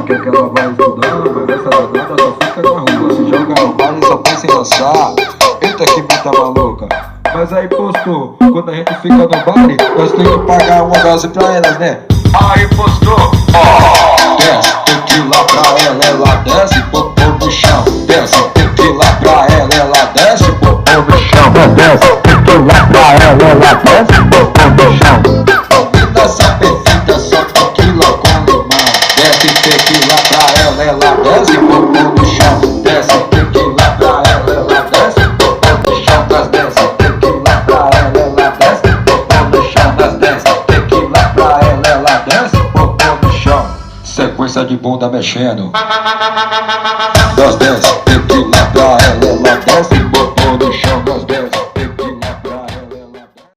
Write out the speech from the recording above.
Quer que ela vai estudar, mas essa danada só fica na rua. Se joga no bar e só pensa em dançar. Eita que puta maluca. Mas aí postou, quando a gente fica no baile, nós tem que pagar uma dose pra elas, né? Aí postou, ó, desce, tequila pra ela desce, popô no chão. Desce, tequila pra ela desce, popô no chão. Desce, tequila pra ela desce, popô no chão. Vida essa perfeita, só tequila com limão. Desce, tequila pra ela desce, popô no chão. Desce, tequila pra ela desce, popô no chão. Das desce, tequila pra ela desce, popô no chão. Das desce, tequila pra ela desce, popô no chão. Sequência de bunda mexendo. Das desce.